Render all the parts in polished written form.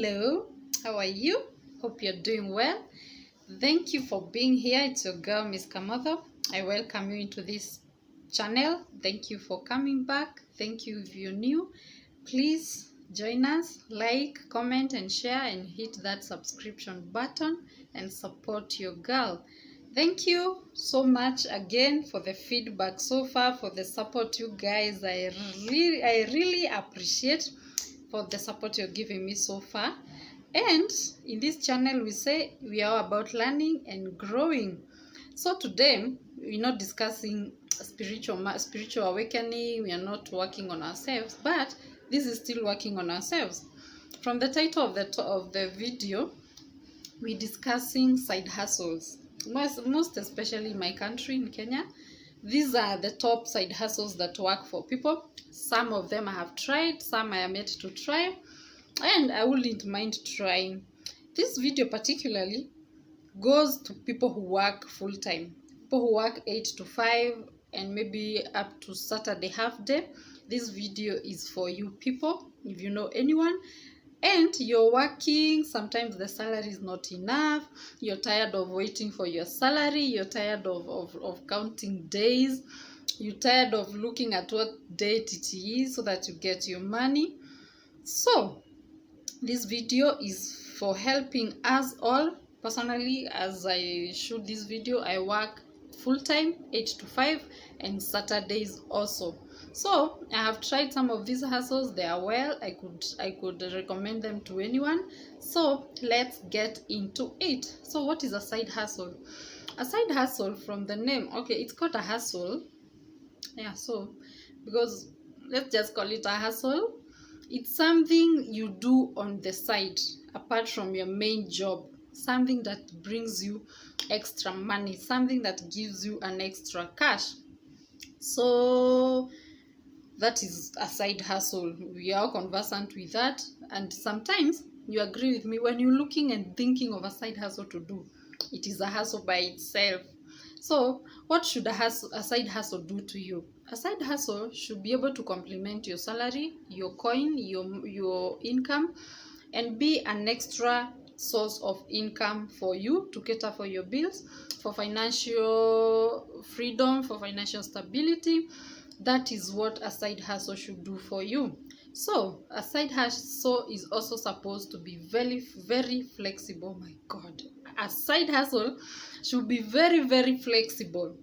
Hello, how are you? Hope you're doing well. Thank you for being here. It's your girl, Miss Kamatha. I welcome you into this channel. Thank you for coming back. Thank you if you're new. Please join us, like, comment, and share, and hit that subscription button and support your girl. Thank you so much again for the feedback so far, for the support, you guys. I really appreciate for the support you're giving me so far. And in this channel, we say we are about learning and growing. So today, we're not discussing spiritual awakening. We are not working on ourselves, but this is still working on ourselves. From the title of the video, we're discussing side hustles. Most especially in my country, in Kenya, these are the top side hustles that work for people. Some of them I have tried, some I am yet to try, and I wouldn't mind trying. This video particularly goes to people who work full-time, people who work 8 to 5 and maybe up to Saturday half day. This video is for you people, if you know anyone and you're working, sometimes the salary is not enough, you're tired of waiting for your salary, you're tired of counting days, you're tired of looking at what date it is so that you get your money. So this video is for helping us all. Personally, as I shoot this video, I work full-time 8 to 5 and Saturdays also. So I have tried some of these hustles. They are well. I could recommend them to anyone. So let's get into it. So what is a side hustle? A side hustle, from the name, okay, it's called a hustle. Yeah, so because let's just call it a hustle. It's something you do on the side apart from your main job, something that brings you extra money, something that gives you an extra cash. So that is a side hustle. We are conversant with that, and sometimes you agree with me, when you're looking and thinking of a side hustle to do, it is a hustle by itself. So what should a side hustle do to you? A side hustle should be able to complement your salary, your coin, your income, and be an extra source of income for you to cater for your bills, for financial freedom, for financial stability. That is what a side hustle should do for you. So a side hustle is also supposed to be very, very flexible. My God, a side hustle should be very, very flexible.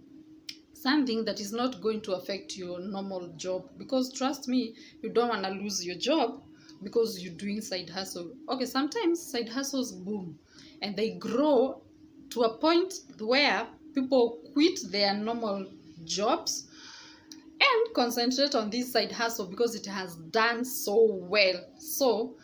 Something that is not going to affect your normal job, because trust me, you don't want to lose your job because you're doing side hustle. Okay, sometimes side hustles boom and they grow to a point where people quit their normal jobs and concentrate on this side hustle because it has done so well. So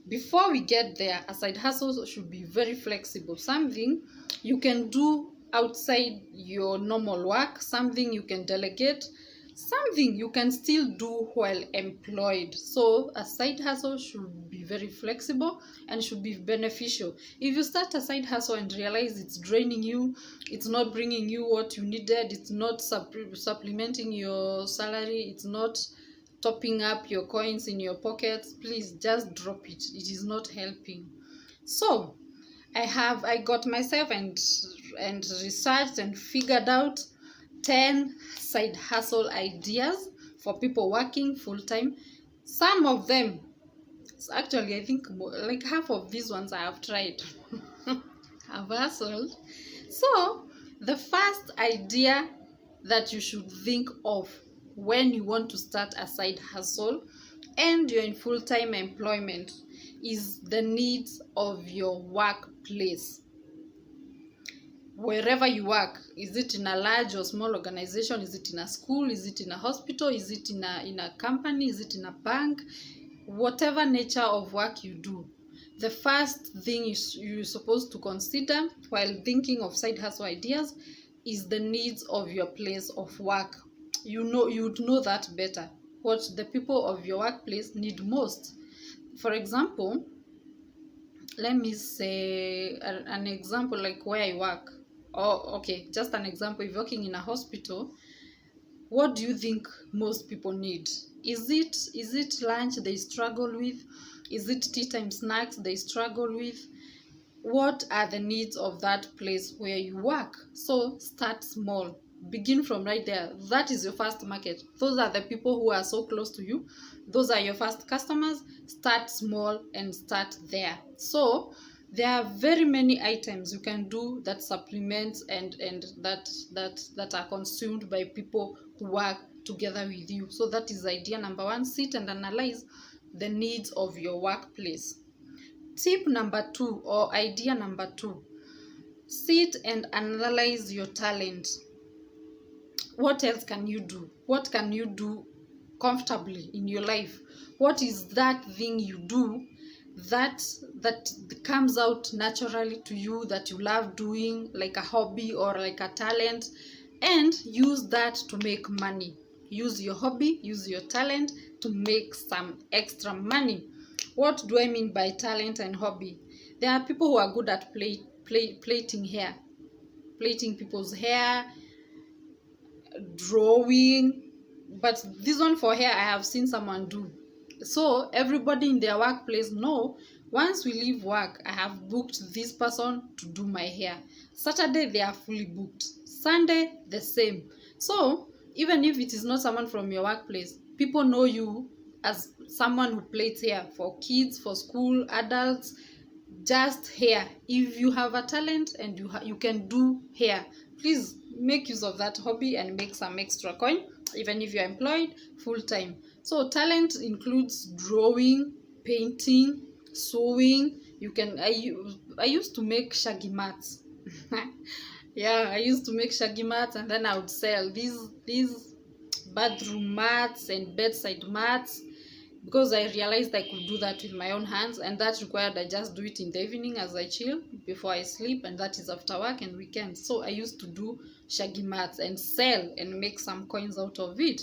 before we get there, a side hustle should be very flexible, something you can do outside your normal work, something you can delegate, something you can still do while employed. So a side hustle should be very flexible and should be beneficial. If you start a side hustle and realize it's draining you, it's not bringing you what you needed, it's not supplementing your salary, it's not topping up your coins in your pockets, please just drop it. It is not helping. So I got myself and researched and figured out 10 side hustle ideas for people working full-time. Some of them, actually I think like half of these ones I have tried. I've hustled. So the first idea that you should think of when you want to start a side hustle and you're in full-time employment is the needs of your workplace. Wherever you work, is it in a large or small organization, is it in a school, is it in a hospital, is it in a company, is it in a bank, whatever nature of work you do, the first thing you're supposed to consider while thinking of side hustle ideas is the needs of your place of work. You'd know that better, what the people of your workplace need most. For example, let me say an example, like where I work. Oh, okay, just an example. If you're working in a hospital, what do you think most people need? Is it lunch they struggle with? Is it tea time snacks they struggle with? What are the needs of that place where you work? So start small, begin from right there. That is your first market. Those are the people who are so close to you. Those are your first customers. Start small and start there. So there are very many items you can do that supplements and that are consumed by people who work together with you. So that is idea number one. Sit and analyze the needs of your workplace. Tip number 2, or idea number 2, sit and analyze your talent. What else can you do? What can you do comfortably in your life? What is that thing you do that comes out naturally to you, that you love doing, like a hobby or like a talent, and use that to make money. Use your hobby, use your talent to make some extra money. What do I mean by talent and hobby? There are people who are good at plaiting hair, plaiting people's hair, drawing. But this one for hair, I have seen someone do. So everybody in their workplace know, once we leave work, I have booked this person to do my hair. Saturday, they are fully booked. Sunday, the same. So even if it is not someone from your workplace, people know you as someone who plaits hair for kids, for school, adults, just hair. If you have a talent and you can do hair, please make use of that hobby and make some extra coin, even if you're employed full-time. So talent includes drawing, painting, sewing. You can I used to make shaggy mats. Yeah, I used to make shaggy mats, and then I would sell these bathroom mats and bedside mats, because I realized I could do that with my own hands, and that required I just do it in the evening as I chill before I sleep, and that is after work and weekends. So I used to do shaggy mats and sell and make some coins out of it.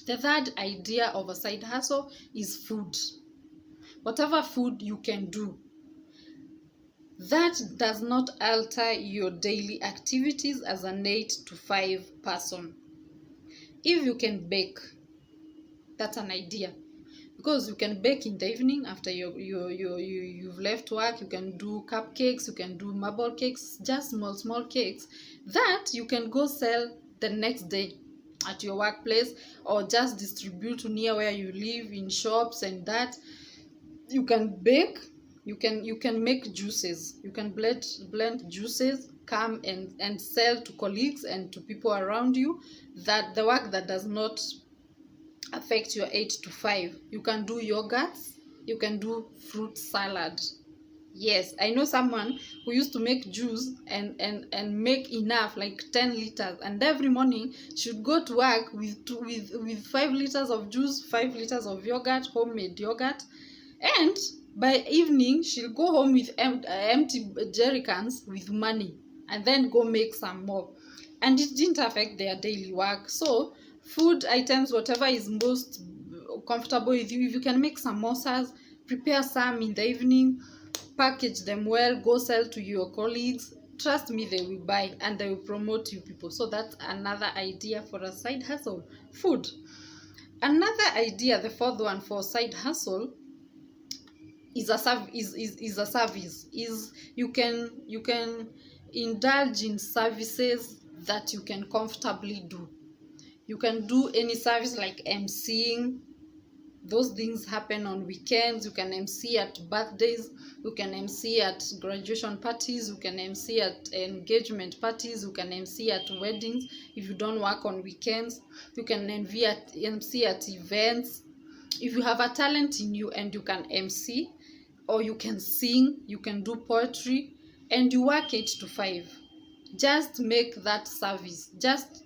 The third idea of a side hustle is food. Whatever food you can do that does not alter your daily activities as an 8 to 5 person. If you can bake, that's an idea, because you can bake in the evening after you've left work. You can do cupcakes, you can do marble cakes, just small cakes that you can go sell the next day at your workplace, or just distribute near where you live in shops. And that you can bake, you can make juices, you can blend juices, come and sell to colleagues and to people around you. That the work that does not affect your 8 to 5. You can do yogurts, you can do fruit salad. Yes, I know someone who used to make juice and make enough, like 10 liters, and every morning she'd go to work with 5 liters of juice, 5 liters of yogurt, homemade yogurt, and by evening she'll go home with empty jerry cans with money, and then go make some more, and it didn't affect their daily work. So food items, whatever is most comfortable with you. If you can make samosas, prepare some in the evening, package them well, go sell to your colleagues. Trust me, they will buy and they will promote you people. So that's another idea for a side hustle, food. Another idea, the fourth one for side hustle, is a service. Is you can indulge in services that you can comfortably do. You can do any service like emceeing. Those things happen on weekends. You can MC at birthdays, you can MC at graduation parties, you can MC at engagement parties, you can MC at weddings if you don't work on weekends. You can MC at events. If you have a talent in you and you can MC, or you can sing, you can do poetry, and you work 8 to 5, just make that service. Just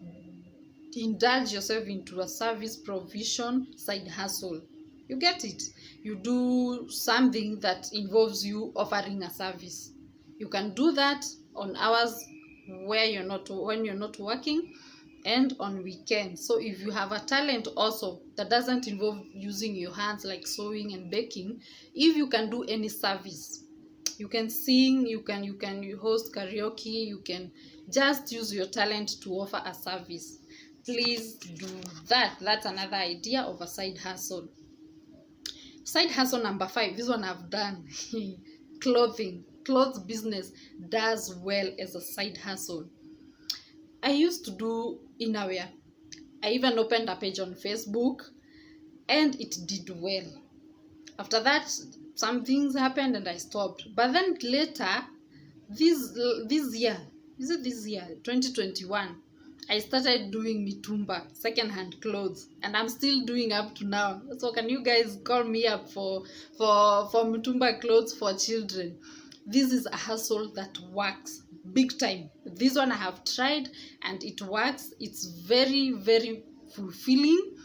indulge yourself into a service provision side hustle. You get it? You do something that involves you offering a service. You can do that on hours when you're not working, and on weekends. So if you have a talent also that doesn't involve using your hands, like sewing and baking, if you can do any service, you can sing, you host karaoke, you can just use your talent to offer a service. Please do that. That's another idea of a side hustle. Side hustle number 5, this one I've done. Clothes business does well as a side hustle. I used to do innerwear. I even opened a page on Facebook and it did well. After that, some things happened and I stopped. But then later, this year, 2021, I started doing mitumba, second-hand clothes, and I'm still doing up to now. So can you guys call me up for mitumba clothes for children? This is a hustle that works big time. This one I have tried and it works. It's very, very fulfilling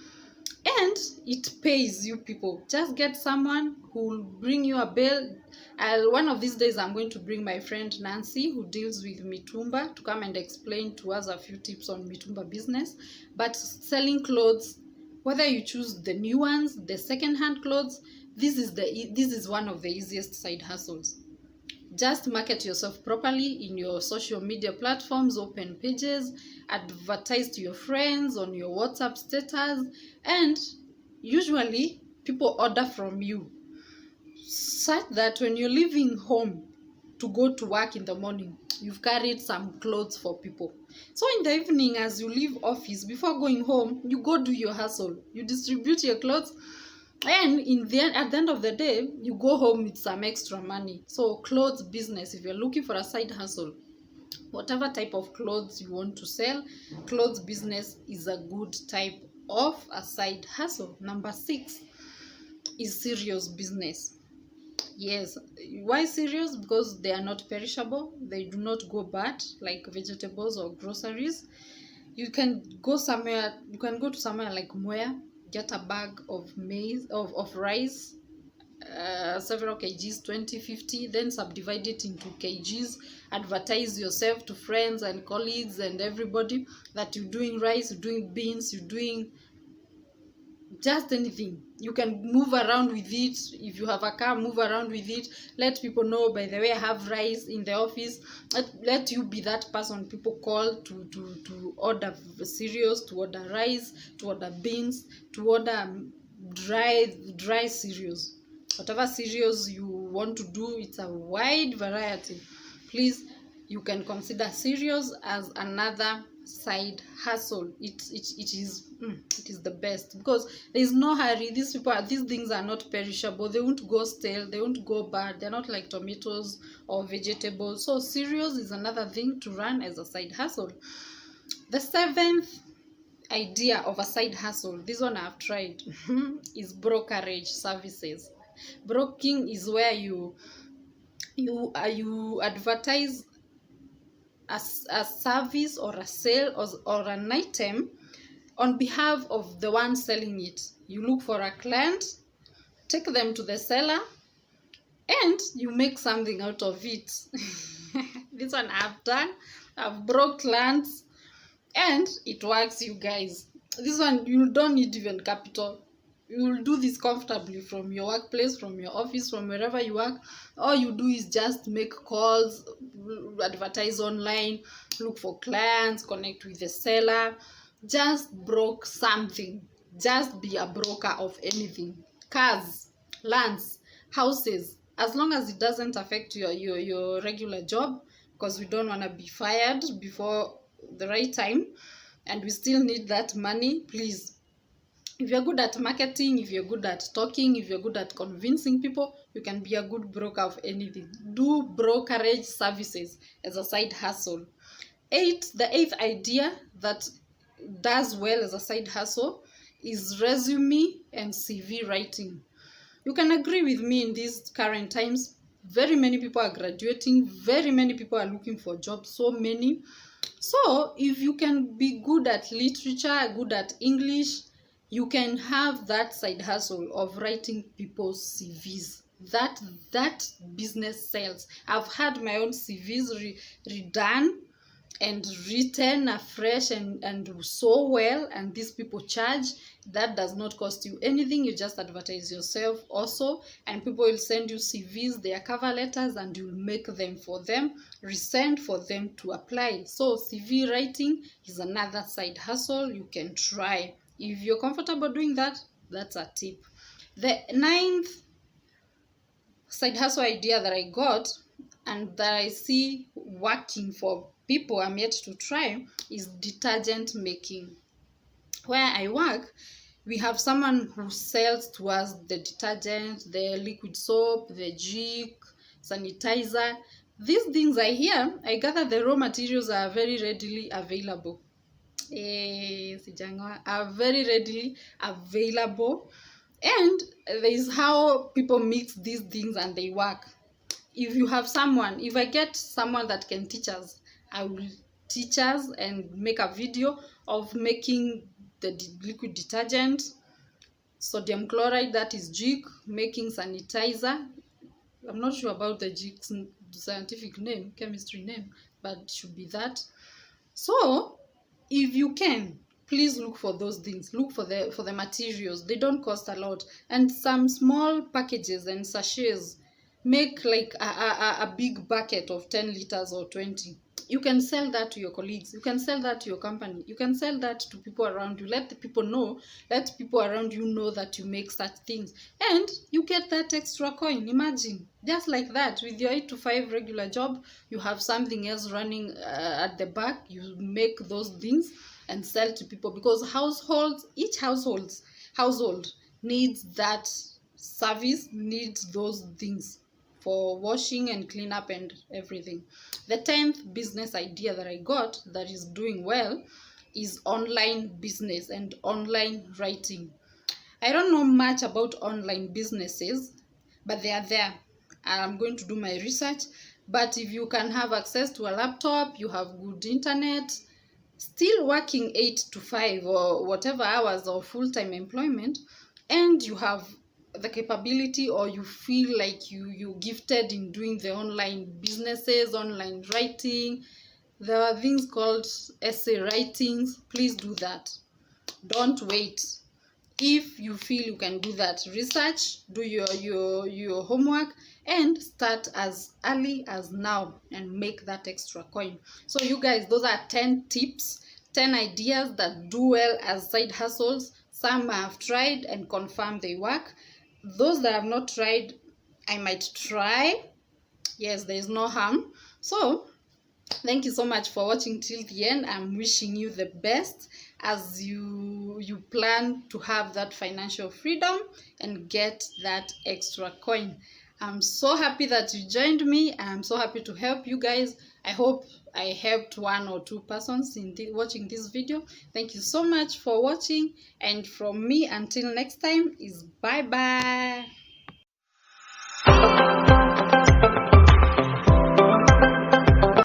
and it pays you people. Just get someone who will bring you a bill. One of these days I'm going to bring my friend Nancy, who deals with mitumba, to come and explain to us a few tips on mitumba business. But selling clothes, whether you choose the new ones, the second-hand clothes, this is one of the easiest side hustles. Just market yourself properly in your social media platforms, open pages, advertise to your friends on your WhatsApp status, and usually people order from you, such that when you're leaving home to go to work in the morning, you've carried some clothes for people. So in the evening, as you leave office, before going home, you go do your hustle. You distribute your clothes, and at the end of the day, you go home with some extra money. So clothes business, if you're looking for a side hustle, whatever type of clothes you want to sell, clothes business is a good type of a side hustle. Number 6 is serious business. Yes, why serious? Because they are not perishable. They do not go bad like vegetables or groceries. You can go to somewhere like Moya, get a bag of maize, of rice, several kgs, 20, 50, then subdivide it into kgs, advertise yourself to friends and colleagues and everybody that you're doing rice, you're doing beans, you're doing just anything. You can move around with it. If you have a car, move around with it. Let people know, by the way, I have rice in the office. Let you be that person people call to order cereals, to order rice, to order beans, to order dry cereals. Whatever cereals you want to do, it's a wide variety. Please, you can consider cereals as another side hustle. It is the best, because there is no hurry. These things are not perishable. They won't go stale, they won't go bad. They're not like tomatoes or vegetables. So cereals is another thing to run as a side hustle. The 7th idea of a side hustle, this one I've tried, is brokerage services. Broking is where you advertise a service or a sale or an item on behalf of the one selling it. You look for a client, take them to the seller, and you make something out of it. This one I've done. I've brought clients and it works, you guys. This one, you don't need even capital. You will do this comfortably from your workplace, from your office, from wherever you work. All you do is just make calls, advertise online, look for clients, connect with the seller. Just broke something. Just be a broker of anything. Cars, lands, houses, as long as it doesn't affect your regular job, because we don't want to be fired before the right time and we still need that money. Please, if you're good at marketing, if you're good at talking, if you're good at convincing people, you can be a good broker of anything. Do brokerage services as a side hustle. The eighth idea that does well as a side hustle is resume and CV writing. You can agree with me, in these current times, very many people are graduating, very many people are looking for jobs, so many. So if you can be good at literature, good at English, you can have that side hustle of writing people's CVs. That business sells. I've had my own CVs redone and written afresh and so well, and these people charge. That does not cost you anything. You just advertise yourself also, and people will send you CVs, their cover letters, and you'll make them for them, resend for them to apply. So CV writing is another side hustle you can try. If you're comfortable doing that, that's a tip. The ninth side hustle idea that I got and that I see working for people I'm yet to try is detergent making. Where I work, we have someone who sells to us the detergent, the liquid soap, the jik, sanitizer. These things I gather the raw materials are very readily available. Are very readily available, and there is how people mix these things and they work. If I get someone that can teach us, I will teach us and make a video of making the liquid detergent, sodium chloride, that is jik, making sanitizer. I'm not sure about the jik's scientific name, chemistry name, but it should be that. So if you can, please look for those things. Look for the materials. They don't cost a lot, and some small packages and sachets make like a big bucket of 10 liters or 20. You can sell that to your colleagues, you can sell that to your company, you can sell that to people around you. Let people around you know that you make such things, and you get that extra coin. Imagine, just like that, with your 8 to 5 regular job, you have something else running at the back. You make those things and sell to people, because each household needs that service, needs those things for washing and cleanup and everything. The 10th business idea that I got that is doing well is online business and online writing. I don't know much about online businesses, but they are there. I'm going to do my research. But if you can have access to a laptop, you have good internet, still working 8 to 5 or whatever hours of full-time employment, and you have the capability, or you feel like you gifted in doing the online businesses, online writing, there are things called essay writings, please do that. Don't wait. If you feel you can do that, research, do your homework, and start as early as now and make that extra coin. So you guys, those are 10 tips, 10 ideas that do well as side hustles. Some I have tried and confirmed they work. Those that I have not tried, I might try. Yes, there is no harm. So thank you so much for watching till the end. I'm wishing you the best as you plan to have that financial freedom and get that extra coin. I'm so happy that you joined me. I'm so happy to help you guys. I hope I helped 1 or 2 persons in watching this video. Thank you so much for watching, and from me until next time is bye bye.